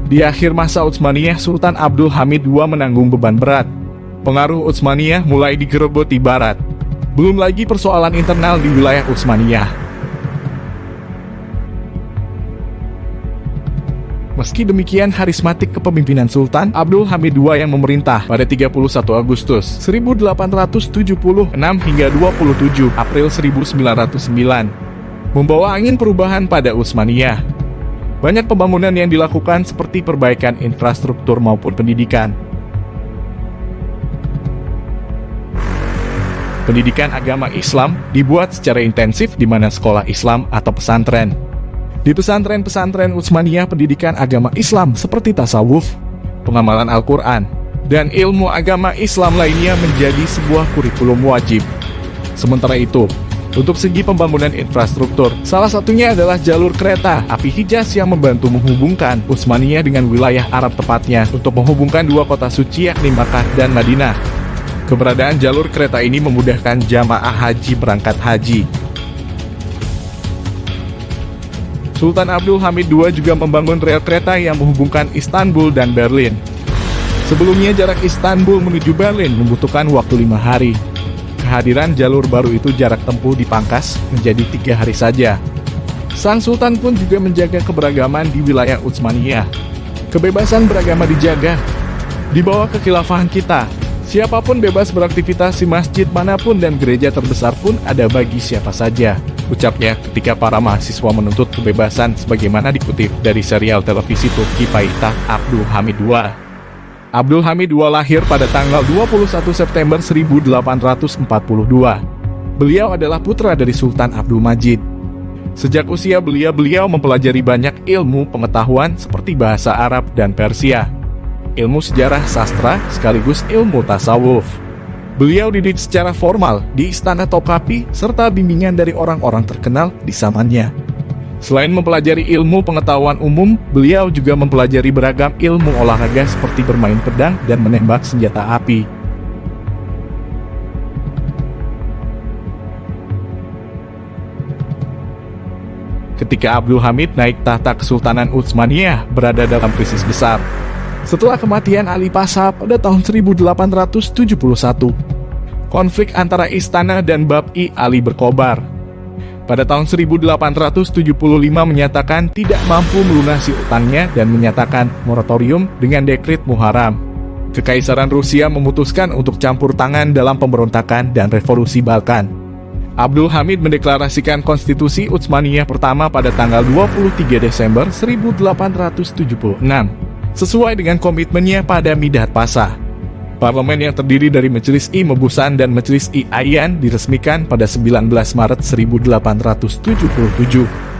Di akhir masa Utsmaniyah, Sultan Abdul Hamid II menanggung beban berat. Pengaruh Utsmaniyah mulai digerogoti Barat. Belum lagi persoalan internal di wilayah Utsmaniyah. Meski demikian, harismatik kepemimpinan Sultan Abdul Hamid II yang memerintah pada 31 Agustus 1876 hingga 27 April 1909 membawa angin perubahan pada Utsmaniyah. Banyak pembangunan yang dilakukan seperti perbaikan infrastruktur maupun pendidikan. Pendidikan agama Islam dibuat secara intensif di mana sekolah Islam atau pesantren. Di pesantren-pesantren Utsmaniyah, pendidikan agama Islam seperti tasawuf, pengamalan Al-Quran, dan ilmu agama Islam lainnya menjadi sebuah kurikulum wajib. Sementara itu, untuk segi pembangunan infrastruktur, salah satunya adalah jalur kereta api Hijaz yang membantu menghubungkan Utsmaniyah dengan wilayah Arab, tepatnya untuk menghubungkan dua kota suci yakni Makkah dan Madinah. Keberadaan jalur kereta ini memudahkan jamaah haji berangkat haji. Sultan Abdul Hamid II juga membangun rel kereta yang menghubungkan Istanbul dan Berlin. Sebelumnya jarak Istanbul menuju Berlin membutuhkan waktu 5 hari. Kehadiran jalur baru itu jarak tempuh dipangkas menjadi 3 hari saja. Sang Sultan pun juga menjaga keberagaman di wilayah Utsmaniyah. Kebebasan beragama dijaga. Di bawah kekhilafahan kita, siapapun bebas beraktivitas di masjid manapun dan gereja terbesar pun ada bagi siapa saja, ucapnya ketika para mahasiswa menuntut kebebasan sebagaimana dikutip dari serial televisi Turki Payitaht Abdul Hamid II. Abdul Hamid II lahir pada tanggal 21 September 1842. Beliau adalah putra dari Sultan Abdul Majid. Sejak usia belia, beliau mempelajari banyak ilmu pengetahuan seperti bahasa Arab dan Persia, ilmu sejarah sastra, sekaligus ilmu tasawuf. Beliau dididik secara formal di Istana Topkapi serta bimbingan dari orang-orang terkenal di zamannya. Selain mempelajari ilmu pengetahuan umum, beliau juga mempelajari beragam ilmu olahraga seperti bermain pedang dan menembak senjata api. Ketika Abdul Hamid naik tahta Kesultanan Utsmaniyah berada dalam krisis besar. Setelah kematian Ali Pasha pada tahun 1871, konflik antara istana dan Bab-i Ali berkobar. Pada tahun 1875 menyatakan tidak mampu melunasi utangnya dan menyatakan moratorium dengan dekret Muharram. Kekaisaran Rusia memutuskan untuk campur tangan dalam pemberontakan dan revolusi Balkan. Abdul Hamid mendeklarasikan konstitusi Utsmaniyah pertama pada tanggal 23 Desember 1876. Sesuai dengan komitmennya pada Midhat Pasha. Parlemen yang terdiri dari Majelis I Mebusan dan Majelis I Ayan diresmikan pada 19 Maret 1877.